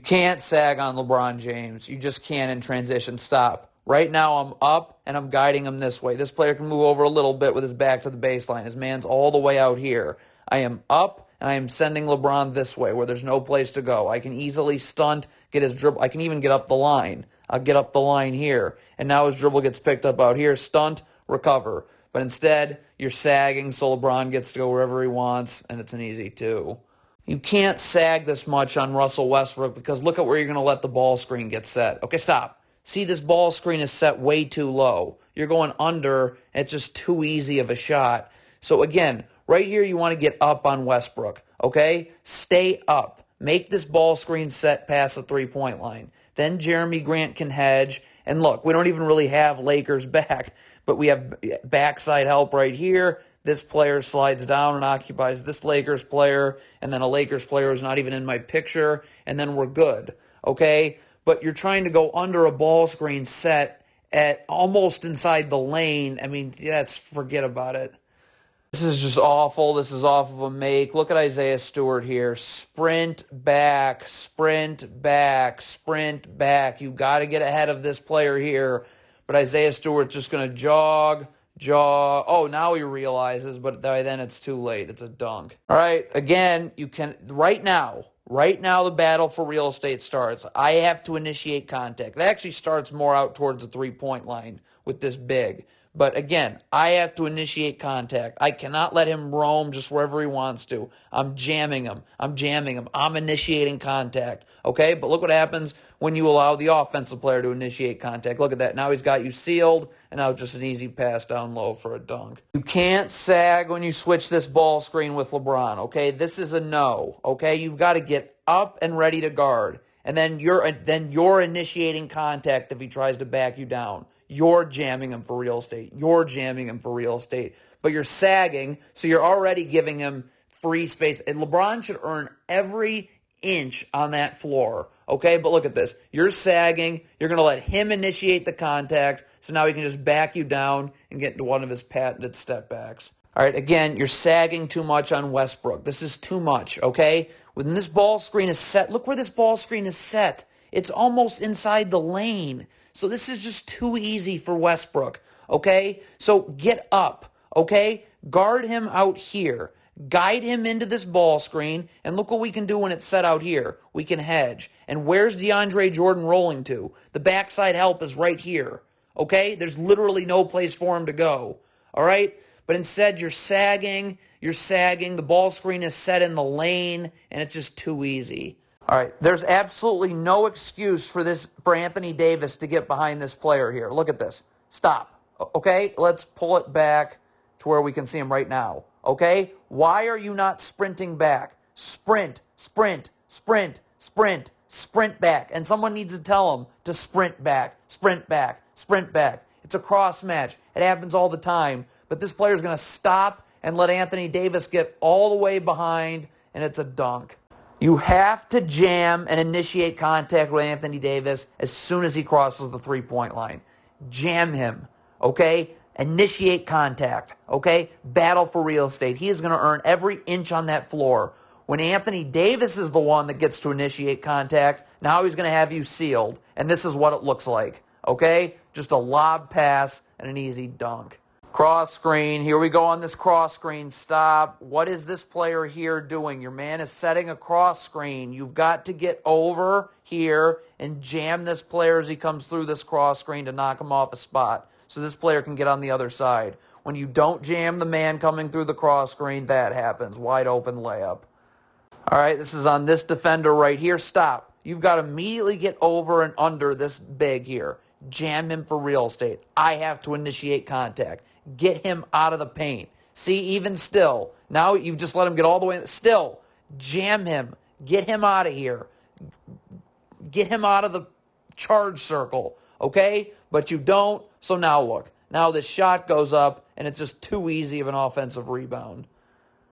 can't sag on LeBron James. You just can't in transition. Stop. Right now I'm up and I'm guiding him this way. This player can move over a little bit with his back to the baseline. His man's all the way out here. I am up and I am sending LeBron this way where there's no place to go. I can easily stunt, get his dribble. I can even get up the line. I'll get up the line here. And now his dribble gets picked up out here. Stunt, recover. But instead, you're sagging so LeBron gets to go wherever he wants, and it's an easy 2. You can't sag this much on Russell Westbrook because look at where you're going to let the ball screen get set. Okay, stop. See, this ball screen is set way too low. You're going under. It's just too easy of a shot. So again, right here you want to get up on Westbrook. Okay? Stay up. Make this ball screen set past the three-point line. Then Jeremy Grant can hedge. And look, we don't even really have Lakers back, but we have backside help right here. This player slides down and occupies this Lakers player, and then a Lakers player is not even in my picture, and then we're good. Okay? But you're trying to go under a ball screen set at almost inside the lane. I mean, forget about it. This is just awful. This is off of a make. Look at Isaiah Stewart here. Sprint back, sprint back, sprint back. You got to get ahead of this player here. But Isaiah Stewart's just going to jog. Oh, now he realizes, but by then it's too late. It's a dunk. All right, again, you can, right now the battle for real estate starts. I have to initiate contact. It actually starts more out towards the three-point line with this big. But again, I have to initiate contact. I cannot let him roam just wherever he wants to. I'm jamming him. I'm initiating contact. Okay? But look what happens when you allow the offensive player to initiate contact. Look at that. Now he's got you sealed, and now just an easy pass down low for a dunk. You can't sag when you switch this ball screen with LeBron. Okay? This is a no. Okay? You've got to get up and ready to guard. And then you're initiating contact if he tries to back you down. You're jamming him for real estate. But you're sagging, so you're already giving him free space. And LeBron should earn every inch on that floor. Okay, but look at this. You're sagging. You're going to let him initiate the contact, so now he can just back you down and get into one of his patented step backs. All right, again, you're sagging too much on Westbrook. This is too much, okay? When this ball screen is set, look where this ball screen is set. It's almost inside the lane. So this is just too easy for Westbrook, okay? So get up, okay? Guard him out here. Guide him into this ball screen, and look what we can do when it's set out here. We can hedge. And where's DeAndre Jordan rolling to? The backside help is right here, okay? There's literally no place for him to go, all right? But instead, you're sagging, the ball screen is set in the lane, and it's just too easy. All right, there's absolutely no excuse for Anthony Davis to get behind this player here. Look at this. Stop. Okay, let's pull it back to where we can see him right now. Okay, why are you not sprinting back? Sprint, sprint, sprint, sprint, sprint back. And someone needs to tell him to sprint back, sprint back, sprint back. It's a cross match. It happens all the time. But this player's going to stop and let Anthony Davis get all the way behind, and it's a dunk. You have to jam and initiate contact with Anthony Davis as soon as he crosses the three-point line. Jam him, okay? Initiate contact, okay? Battle for real estate. He is going to earn every inch on that floor. When Anthony Davis is the one that gets to initiate contact, now he's going to have you sealed, and this is what it looks like, okay? Just a lob pass and an easy dunk. Cross screen. Here we go on this cross screen. Stop. What is this player here doing? Your man is setting a cross screen. You've got to get over here and jam this player as he comes through this cross screen to knock him off a spot so this player can get on the other side. When you don't jam the man coming through the cross screen, that happens. Wide open layup. All right, this is on this defender right here. Stop. You've got to immediately get over and under this big here. Jam him for real estate. I have to initiate contact. Get him out of the paint. See, even still, now you just let him get all the way. Still, jam him. Get him out of here. Get him out of the charge circle, okay? But you don't, so now look. Now this shot goes up, and it's just too easy of an offensive rebound.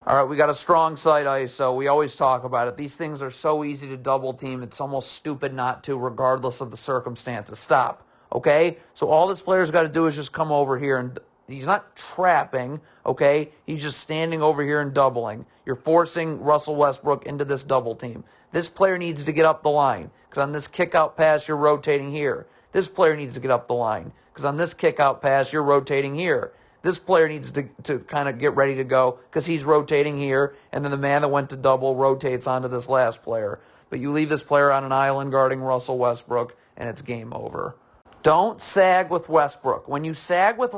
All right, we got a strong side ISO. We always talk about it. These things are so easy to double team. It's almost stupid not to, regardless of the circumstances. Stop, okay? So all this player's got to do is just come over here and he's not trapping, okay? He's just standing over here and doubling. You're forcing Russell Westbrook into this double team. This player needs to get up the line because on this kick-out pass, you're rotating here. This player needs to get up the line because on this kick-out pass, you're rotating here. This player needs to kind of get ready to go because he's rotating here, and then the man that went to double rotates onto this last player. But you leave this player on an island guarding Russell Westbrook, and it's game over. Don't sag with Westbrook. When you sag with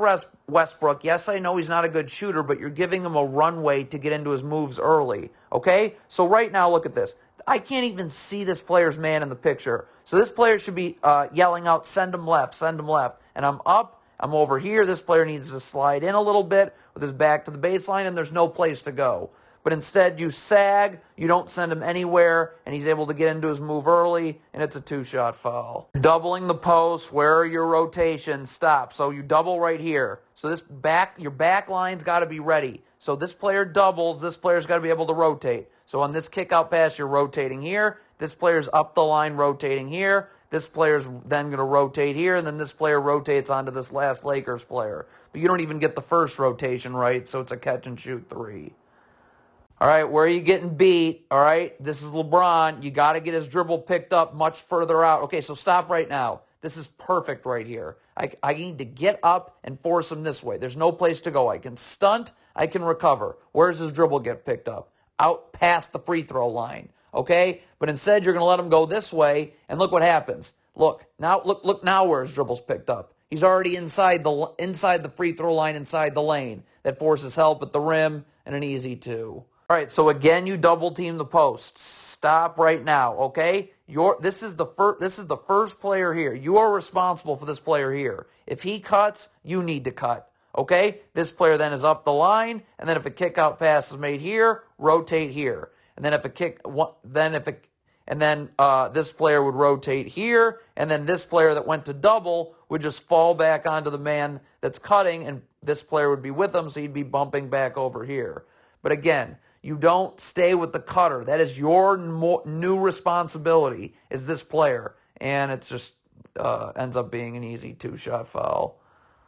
Westbrook, yes, I know he's not a good shooter, but you're giving him a runway to get into his moves early, okay? So right now, look at this. I can't even see this player's man in the picture. So this player should be yelling out, send him left, send him left. And I'm up, I'm over here. This player needs to slide in a little bit with his back to the baseline, and there's no place to go. But instead, you sag, you don't send him anywhere, and he's able to get into his move early, and it's a two-shot foul. Doubling the post, where are your rotations? Stop. So you double right here. So your back line's got to be ready. So this player doubles, this player's got to be able to rotate. So on this kick-out pass, you're rotating here. This player's up the line rotating here. This player's then going to rotate here, and then this player rotates onto this last Lakers player. But you don't even get the first rotation right, so it's a catch-and-shoot three. All right, where are you getting beat? All right, this is LeBron. You got to get his dribble picked up much further out. Okay, so stop right now. This is perfect right here. I need to get up and force him this way. There's no place to go. I can stunt. I can recover. Where's his dribble get picked up? Out past the free throw line. Okay, but instead you're going to let him go this way, and look what happens. Look now where his dribble's picked up. He's already inside the free throw line, inside the lane. That forces help at the rim and an easy two. All right, so again, you double team the post. Stop right now, okay? This is the first player here. You are responsible for this player here. If he cuts, you need to cut, okay? This player then is up the line, and then if a kick out pass is made here, rotate here. And then this player would rotate here, and then this player that went to double would just fall back onto the man that's cutting, and this player would be with him, so he'd be bumping back over here. But again, you don't stay with the cutter. That is your new responsibility, is this player. And it just ends up being an easy two-shot foul.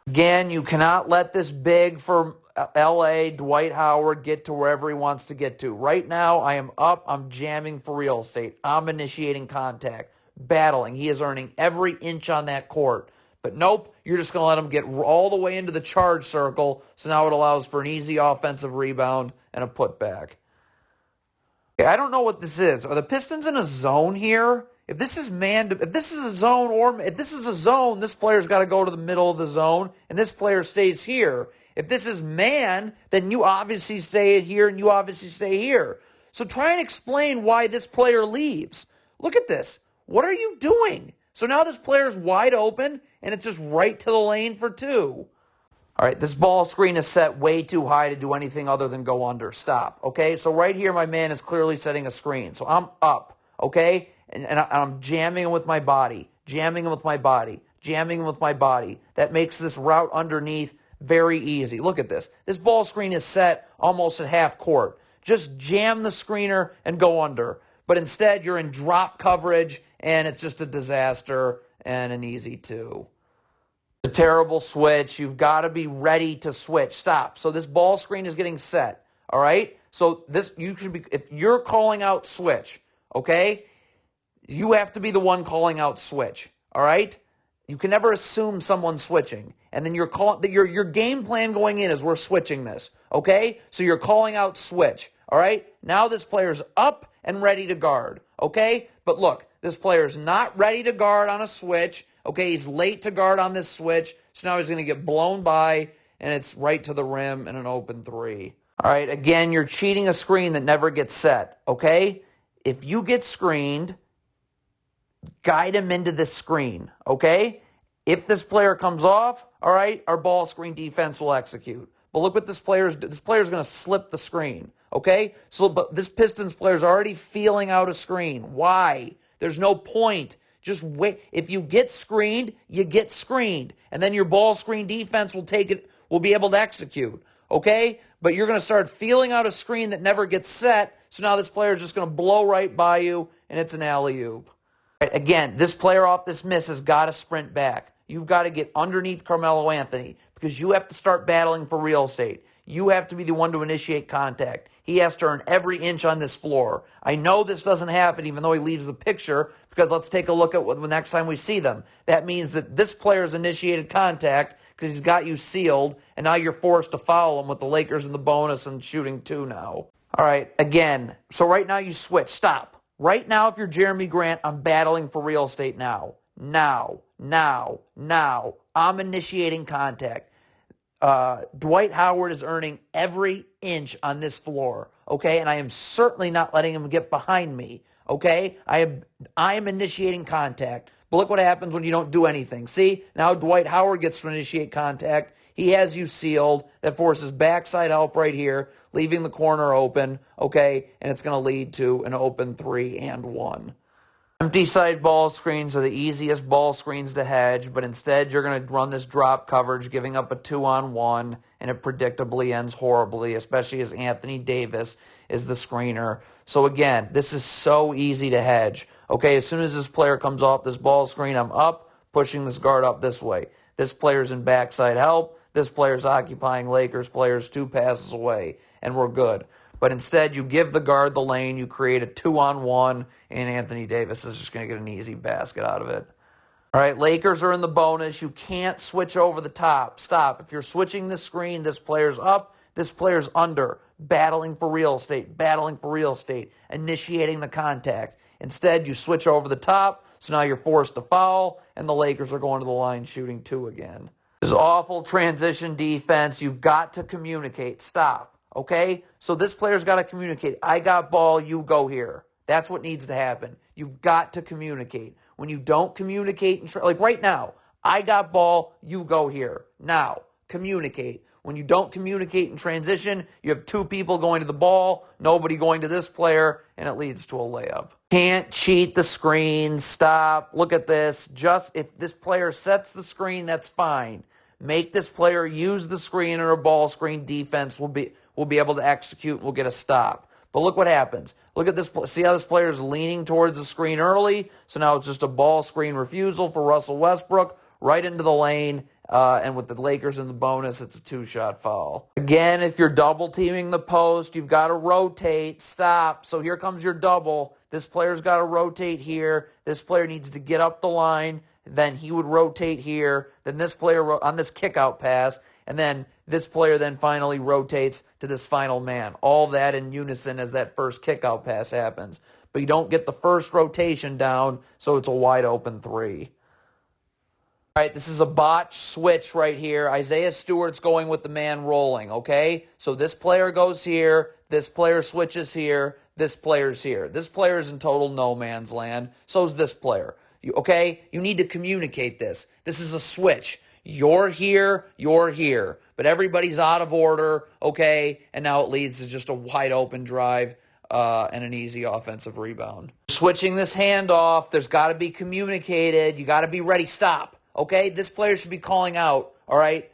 Again, you cannot let this big for L.A., Dwight Howard, get to wherever he wants to get to. Right now, I am up. I'm jamming for real estate. I'm initiating contact, battling. He is earning every inch on that court. But nope, you're just going to let him get all the way into the charge circle, so now it allows for an easy offensive rebound and a putback. Okay, I don't know what this is. Are the Pistons in a zone here? If this is a zone, this player's got to go to the middle of the zone, and this player stays here. If this is man, then you obviously stay here, and you obviously stay here. So try and explain why this player leaves. Look at this. What are you doing? So now this player's wide open, and it's just right to the lane for two. All right, this ball screen is set way too high to do anything other than go under. Stop, okay? So right here, my man is clearly setting a screen. So I'm up, okay? And I'm jamming him with my body, jamming him with my body, jamming him with my body. That makes this route underneath very easy. Look at this. This ball screen is set almost at half court. Just jam the screener and go under. But instead, you're in drop coverage, and it's just a disaster and an easy two. A terrible switch. You've got to be ready to switch. Stop. So this ball screen is getting set. All right? So if you're calling out switch, okay, you have to be the one calling out switch. All right? You can never assume someone's switching. And then your game plan going in is we're switching this. Okay? So you're calling out switch. All right? Now this player's up and ready to guard. Okay? But look, this player's not ready to guard on a switch. Okay, he's late to guard on this switch, so now he's going to get blown by, and it's right to the rim and an open three. All right, again, you're cheating a screen that never gets set, okay? If you get screened, guide him into this screen, okay? If this player comes off, all right, our ball screen defense will execute. But look what this player's going to slip the screen, okay? But this Pistons player's already feeling out a screen. Why? There's no point. Just wait. If you get screened, you get screened. And then your ball screen defense will be able to execute. Okay? But you're going to start feeling out a screen that never gets set. So now this player is just going to blow right by you, and it's an alley-oop. Right, again, this player off this miss has got to sprint back. You've got to get underneath Carmelo Anthony because you have to start battling for real estate. You have to be the one to initiate contact. He has to earn every inch on this floor. I know this doesn't happen even though he leaves the picture, because let's take a look at what the next time we see them. That means that this player's initiated contact because he's got you sealed, and now you're forced to foul him with the Lakers in the bonus and shooting 2 now. All right, again, so right now you switch. Stop. Right now, if you're Jeremy Grant, I'm battling for real estate now. Now. I'm initiating contact. Dwight Howard is earning every inch on this floor, okay? And I am certainly not letting him get behind me, okay? I am initiating contact. But look what happens when you don't do anything. See, now Dwight Howard gets to initiate contact. He has you sealed. That forces backside help right here, leaving the corner open, okay? And it's going to lead to an open 3-and-1. Empty side ball screens are the easiest ball screens to hedge, but instead you're going to run this drop coverage, giving up a 2-on-1, and it predictably ends horribly, especially as Anthony Davis is the screener. So again, this is so easy to hedge. Okay, as soon as this player comes off this ball screen, I'm up, pushing this guard up this way. This player's in backside help. This player's occupying Lakers players 2 passes away, and we're good. But instead, you give the guard the lane, you create a 2-on-1, and Anthony Davis is just going to get an easy basket out of it. All right, Lakers are in the bonus. You can't switch over the top. Stop. If you're switching the screen, this player's up, this player's under, battling for real estate, initiating the contact. Instead, you switch over the top, so now you're forced to foul, and the Lakers are going to the line shooting 2 again. This is awful transition defense. You've got to communicate. Stop. Okay? So this player's got to communicate. I got ball, you go here. That's what needs to happen. You've got to communicate. When you don't communicate, like right now, I got ball, you go here. Now, communicate. When you don't communicate in transition, you have 2 people going to the ball, nobody going to this player, and it leads to a layup. Can't cheat the screen. Stop. Look at this. Just if this player sets the screen, that's fine. Make this player use the screen, or a ball screen defense will be able to execute and we'll get a stop. But look what happens. Look at this. See how this player is leaning towards the screen early? So now it's just a ball screen refusal for Russell Westbrook right into the lane. And with the Lakers in the bonus, it's a 2-shot foul. Again, if you're double teaming the post, you've got to rotate. Stop. So here comes your double. This player's got to rotate here. This player needs to get up the line. Then he would rotate here. Then this player on this kick-out pass. And then this player then finally rotates to this final man. All that in unison as that first kick-out pass happens. But you don't get the first rotation down, so it's a wide-open 3. All right, this is a botch switch right here. Isaiah Stewart's going with the man rolling, okay? So this player goes here. This player switches here. This player's here. This player's in total no man's land. So's this player. Okay? You need to communicate this. This is a switch. You're here, but everybody's out of order, okay? And now it leads to just a wide open drive and an easy offensive rebound. Switching this handoff, there's got to be communicated. You got to be ready. Stop, okay? This player should be calling out, all right?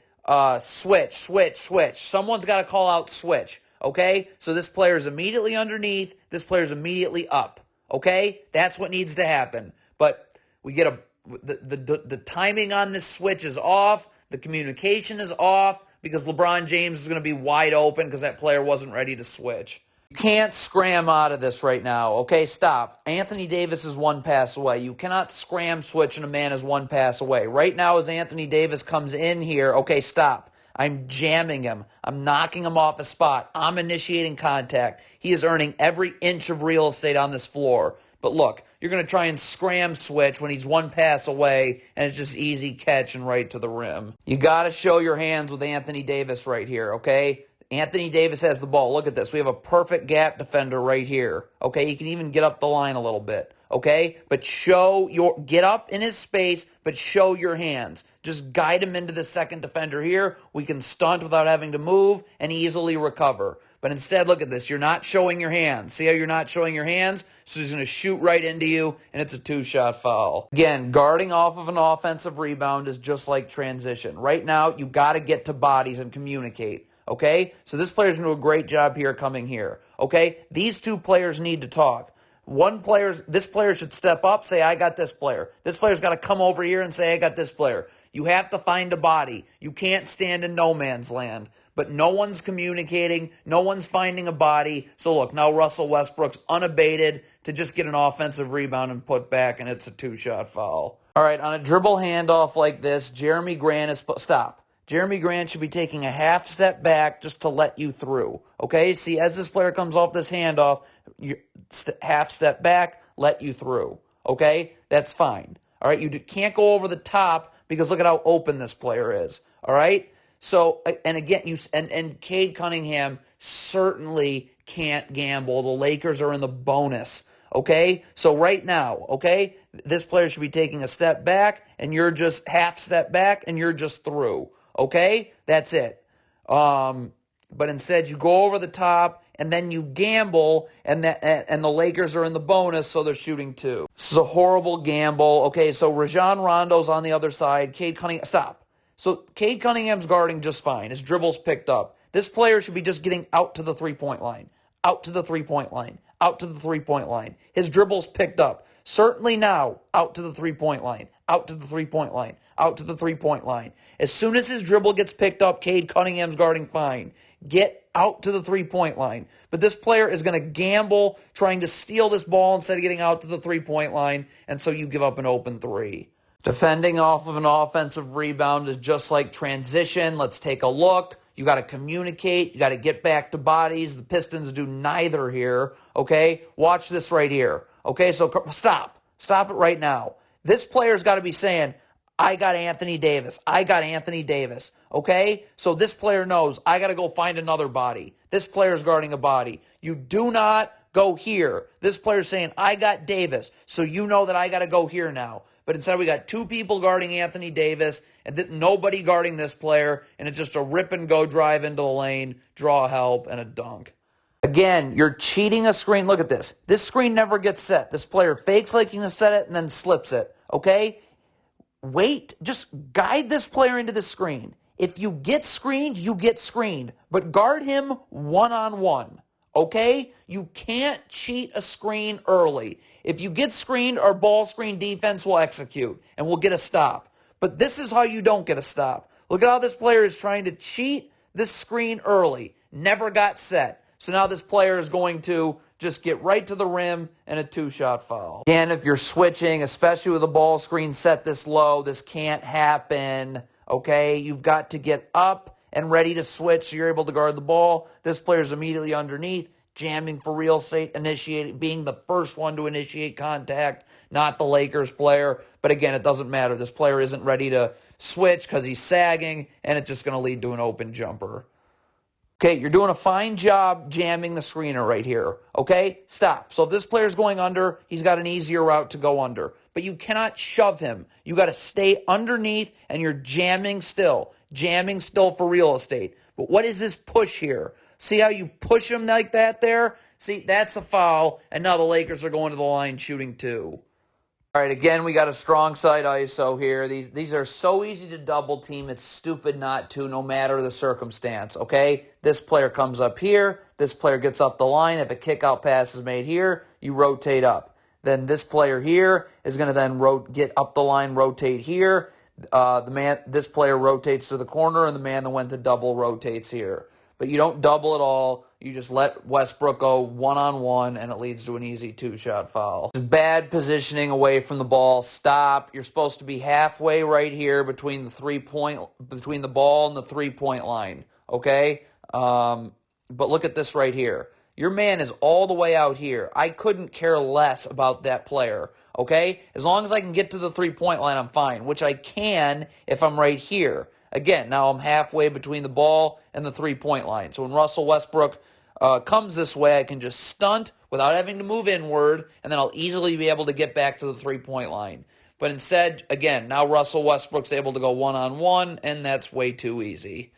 Switch. Someone's got to call out switch, okay? So this player is immediately underneath. This player is immediately up, okay? That's what needs to happen. But we get the timing on this switch is off. The communication is off because LeBron James is going to be wide open because that player wasn't ready to switch. You can't scram out of this right now. Okay, stop. Anthony Davis is 1 pass away. You cannot scram switch and a man is 1 pass away. Right now as Anthony Davis comes in here, okay, stop. I'm jamming him. I'm knocking him off a spot. I'm initiating contact. He is earning every inch of real estate on this floor. But look, you're going to try and scram switch when he's 1 pass away, and it's just easy catch and right to the rim. You got to show your hands with Anthony Davis right here, okay? Anthony Davis has the ball. Look at this. We have a perfect gap defender right here, okay? He can even get up the line a little bit, okay? But get up in his space, but show your hands. Just guide him into the second defender here. We can stunt without having to move and easily recover. But instead, look at this. You're not showing your hands. See how you're not showing your hands? So he's going to shoot right into you, and it's a 2-shot foul. Again, guarding off of an offensive rebound is just like transition. Right now, you got to get to bodies and communicate, okay? So this player's going to do a great job here coming here, okay? These 2 players need to talk. This player should step up, say, I got this player. This player's got to come over here and say, I got this player. You have to find a body. You can't stand in no man's land. but no one's communicating. No one's finding a body. So look, now Russell Westbrook's unabated to just get an offensive rebound and put back, and it's a two-shot foul. All right, on a dribble handoff like this, Jeremy Grant is... Stop. Jeremy Grant should be taking a half step back just to let you through. Okay? See, as this player comes off this handoff, half step back, let you through. Okay? That's fine. All right? You can't go over the top because look at how open this player is. All right? So, and again, and Cade Cunningham certainly can't gamble. The Lakers are in the bonus. Okay? So right now, okay, this player should be taking a step back, and you're just half step back, and you're just through. Okay? That's it. But instead, you go over the top, and then you gamble, and the Lakers are in the bonus, so they're shooting two. This is a horrible gamble. Okay, so Rajon Rondo's on the other side. Cade Cunningham, stop. So Cade Cunningham's guarding just fine. His dribble's picked up. This player should be just getting out to the three-point line. Out to the three-point line. Out to the three-point line. His dribble's picked up. Certainly now, out to the three-point line. Out to the three-point line. Out to the three-point line. As soon as his dribble gets picked up, Cade Cunningham's guarding fine. Get out to the three-point line. But this player is going to gamble trying to steal this ball instead of getting out to the three-point line, and so you give up an open three. Defending off of an offensive rebound is just like transition. Let's take a look. You got to communicate. You got to get back to bodies. The Pistons do neither here, okay? Watch this right here, okay? So stop. Stop it right now. This player's got to be saying, I got Anthony Davis. I got Anthony Davis, okay? So this player knows, I got to go find another body. This player's guarding a body. You do not go here. This player's saying, I got Davis, so you know that I got to go here now. But instead we got two people guarding Anthony Davis and nobody guarding this player, and it's just a rip-and-go drive into the lane, draw help, and a dunk. Again, you're cheating a screen. Look at this. This screen never gets set. This player fakes like he's going to set it and then slips it, okay? Wait, just guide this player into the screen. If you get screened, you get screened. But guard him one-on-one, okay? You can't cheat a screen early. If you get screened, our ball screen defense will execute, and we'll get a stop. But this is how you don't get a stop. Look at how this player is trying to cheat this screen early. Never got set. So now this player is going to just get right to the rim and a two-shot foul. Again, if you're switching, especially with a ball screen set this low, this can't happen, okay? You've got to get up and ready to switch so you're able to guard the ball. This player's immediately underneath, jamming for real estate, being the first one to initiate contact, not the Lakers player. But again, it doesn't matter. This player isn't ready to switch because he's sagging, and it's just going to lead to an open jumper. Okay, you're doing a fine job jamming the screener right here. Okay, stop. So if this player's going under, he's got an easier route to go under. But you cannot shove him. You got to stay underneath, and you're jamming still for real estate. But what is this push here? See how you push him like that there? See, that's a foul, and now the Lakers are going to the line shooting two. All right, again, we got a strong side ISO here. These are so easy to double team. It's stupid not to, no matter the circumstance, okay? This player comes up here. This player gets up the line. If a kick-out pass is made here, you rotate up. Then this player here is going to then get up the line, rotate here. This player rotates to the corner, and the man that went to double rotates here. But you don't double at all. You just let Westbrook go one-on-one, and it leads to an easy two-shot foul. Bad positioning away from the ball. Stop. You're supposed to be halfway right here between the ball and the three-point line. Okay? But look at this right here. Your man is all the way out here. I couldn't care less about that player. Okay? As long as I can get to the three-point line, I'm fine, which I can if I'm right here. Again, now I'm halfway between the ball and the three-point line. So when Russell Westbrook comes this way, I can just stunt without having to move inward, and then I'll easily be able to get back to the three-point line. But instead, again, now Russell Westbrook's able to go one-on-one, and that's way too easy.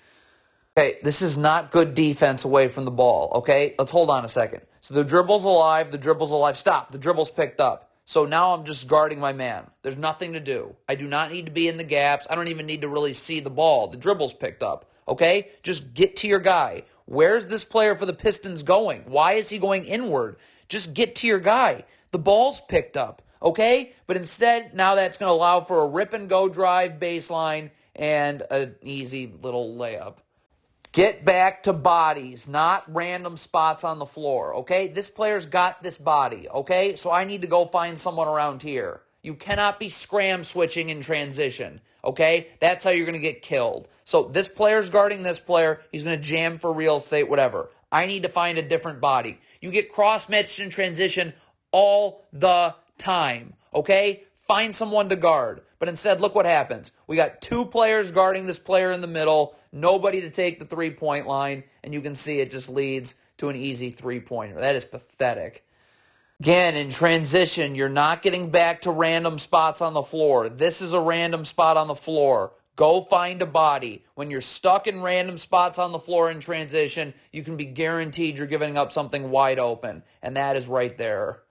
Okay, this is not good defense away from the ball, okay? Let's hold on a second. So the dribble's alive. Stop. The dribble's picked up. So now I'm just guarding my man. There's nothing to do. I do not need to be in the gaps. I don't even need to really see the ball. The dribble's picked up, okay? Just get to your guy. Where's this player for the Pistons going? Why is he going inward? Just get to your guy. The ball's picked up, okay? But instead, now that's going to allow for a rip-and-go drive baseline and an easy little layup. Get back to bodies, not random spots on the floor, okay? This player's got this body, okay? So I need to go find someone around here. You cannot be scram switching in transition, okay? That's how you're going to get killed. So this player's guarding this player. He's going to jam for real estate, whatever. I need to find a different body. You get cross-matched in transition all the time, okay? Find someone to guard. But instead, look what happens. We got two players guarding this player in the middle, nobody to take the three-point line, and you can see it just leads to an easy three-pointer. That is pathetic. Again, in transition, you're not getting back to random spots on the floor. This is a random spot on the floor. Go find a body. When you're stuck in random spots on the floor in transition, you can be guaranteed you're giving up something wide open, and that is right there.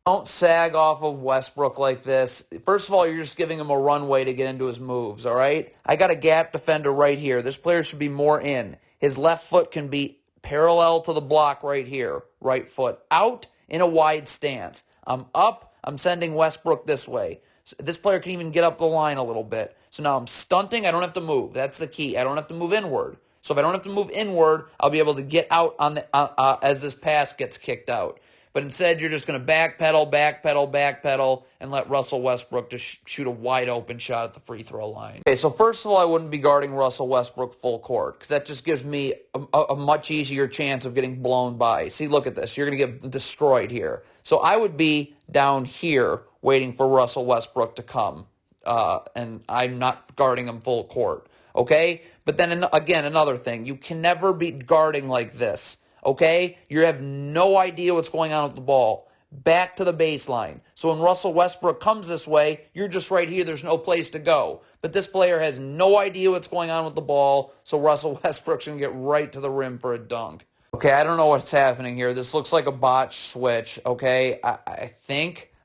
Don't sag off of Westbrook like this. First of all, you're just giving him a runway to get into his moves, all right? I got a gap defender right here. This player should be more in. His left foot can be parallel to the block right here. Right foot out in a wide stance. I'm up. I'm sending Westbrook this way. So this player can even get up the line a little bit. So now I'm stunting. I don't have to move. That's the key. I don't have to move inward. So if I don't have to move inward, I'll be able to get out on the as this pass gets kicked out. But instead, you're just going to backpedal, and let Russell Westbrook just shoot a wide open shot at the free throw line. Okay, so first of all, I wouldn't be guarding Russell Westbrook full court because that just gives me a much easier chance of getting blown by. See, look at this. You're going to get destroyed here. So I would be down here waiting for Russell Westbrook to come, and I'm not guarding him full court. Okay? But then, again, another thing. You can never be guarding like this. Okay? You have no idea what's going on with the ball. Back to the baseline. So when Russell Westbrook comes this way, you're just right here. There's no place to go. But this player has no idea what's going on with the ball, so Russell Westbrook's going to get right to the rim for a dunk. Okay, I don't know what's happening here. This looks like a botched switch, okay? I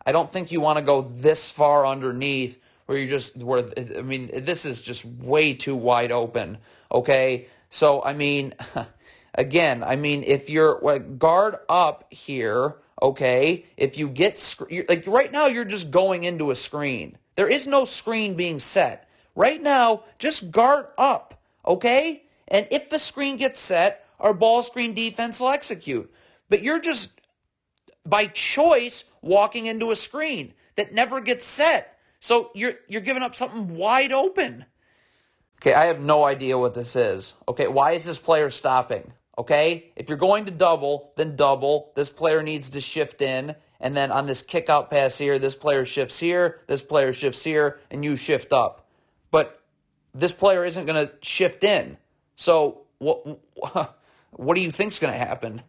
don't think you want to go this far underneath this is just way too wide open, okay? So, again, if you're guard up here, okay, if you get, like right now you're just going into a screen. There is no screen being set. Right now, just guard up, okay? And if the screen gets set, our ball screen defense will execute. But you're just, by choice, walking into a screen that never gets set. So you're giving up something wide open. Okay, I have no idea what this is. Okay, why is this player stopping? Okay, if you're going to double, then double. This player needs to shift in. And then on this kick out pass here, this player shifts here, this player shifts here, and you shift up. But this player isn't going to shift in. So what do you think's going to happen?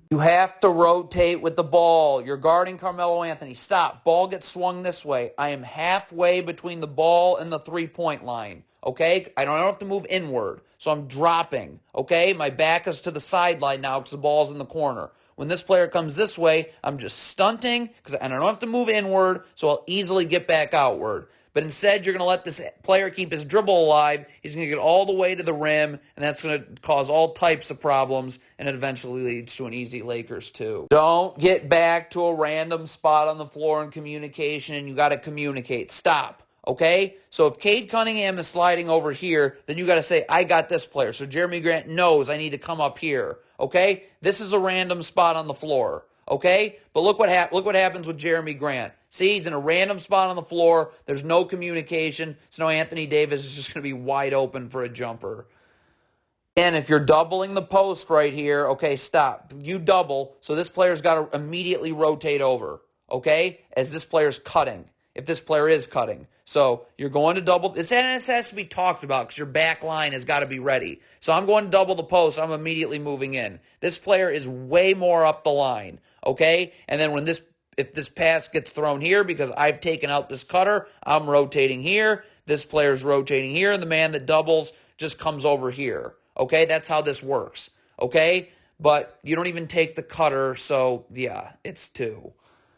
You have to rotate with the ball. You're guarding Carmelo Anthony. Stop. Ball gets swung this way. I am halfway between the ball and the three-point line. Okay? I don't have to move inward. So I'm dropping. Okay? My back is to the sideline now because the ball's in the corner. When this player comes this way, I'm just stunting and I don't have to move inward, so I'll easily get back outward. But instead, you're going to let this player keep his dribble alive. He's going to get all the way to the rim, and that's going to cause all types of problems, and it eventually leads to an easy Lakers 2. Don't get back to a random spot on the floor in communication, and you got to communicate. Stop, okay? So if Cade Cunningham is sliding over here, then you got to say, I got this player. So Jeremy Grant knows I need to come up here, okay? This is a random spot on the floor. Okay? But look what happens with Jeremy Grant. See, he's in a random spot on the floor. There's no communication. So now Anthony Davis is just going to be wide open for a jumper. And if you're doubling the post right here, okay, stop. You double, so this player's got to immediately rotate over, okay, as this player's cutting, if this player is cutting. So you're going to double. This has to be talked about because your back line has got to be ready. So I'm going to double the post. I'm immediately moving in. This player is way more up the line. Okay, and then if this pass gets thrown here because I've taken out this cutter, I'm rotating here. This player's rotating here, and the man that doubles just comes over here. Okay, that's how this works. Okay, but you don't even take the cutter, so yeah, it's 2.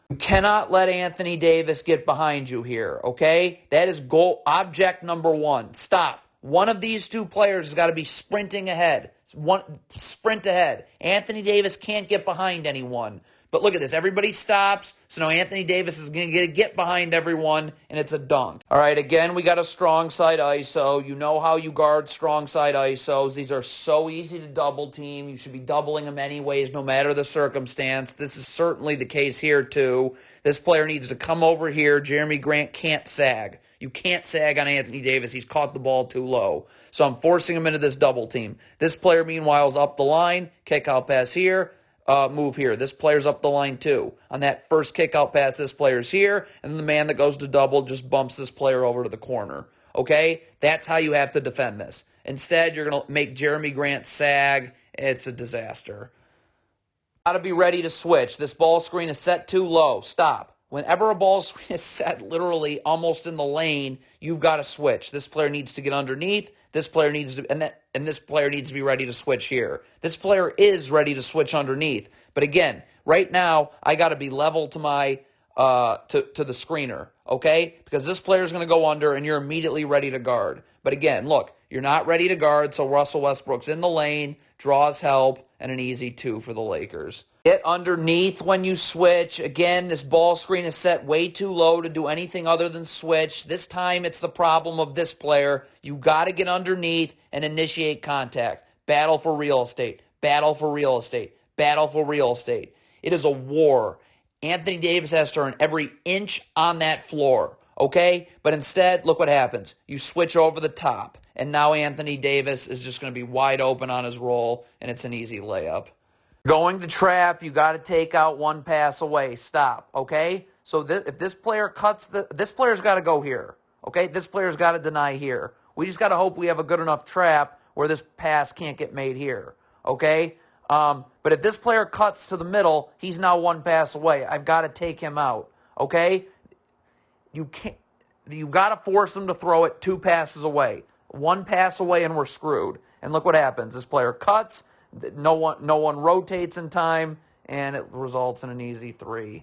You cannot let Anthony Davis get behind you here. Okay, that is goal object number 1. Stop. One of these two players has got to be sprinting ahead. Sprint ahead. Anthony Davis can't get behind anyone. But look at this. Everybody stops. So now Anthony Davis is going to get behind everyone, and it's a dunk. All right, again, we got a strong side ISO. You know how you guard strong side ISOs. These are so easy to double team. You should be doubling them anyways, no matter the circumstance. This is certainly the case here, too. This player needs to come over here. Jeremy Grant can't sag. You can't sag on Anthony Davis. He's caught the ball too low. So I'm forcing him into this double team. This player, meanwhile, is up the line. Kick out pass here. Move here. This player's up the line too. On that first kick out pass, this player's here, and the man that goes to double just bumps this player over to the corner. Okay? That's how you have to defend this. Instead, you're going to make Jeremy Grant sag. It's a disaster. Got to be ready to switch. This ball screen is set too low. Stop. Whenever a ball screen is set literally almost in the lane, you've got to switch. This player needs to get underneath. This player needs to, and this player needs to be ready to switch here. This player is ready to switch underneath. But again, right now, I got to be level to my to the screener, okay? Because this player is going to go under, and you're immediately ready to guard. But again, look, you're not ready to guard, so Russell Westbrook's in the lane, draws help, and an easy 2 for the Lakers. Get underneath when you switch. Again, this ball screen is set way too low to do anything other than switch. This time, it's the problem of this player. You got to get underneath and initiate contact. Battle for real estate. Battle for real estate. Battle for real estate. It is a war. Anthony Davis has to earn every inch on that floor, okay? But instead, look what happens. You switch over the top, and now Anthony Davis is just going to be wide open on his roll, and it's an easy layup. Going to trap, you got to take out one pass away. Stop, okay? So if this player cuts, this player's got to go here, okay? This player's got to deny here. We just got to hope we have a good enough trap where this pass can't get made here, okay? But if this player cuts to the middle, he's now one pass away. I've got to take him out, okay? You got to force him to throw it 2 passes away. 1 pass away and we're screwed. And look what happens. This player cuts. No one rotates in time, and it results in an easy 3.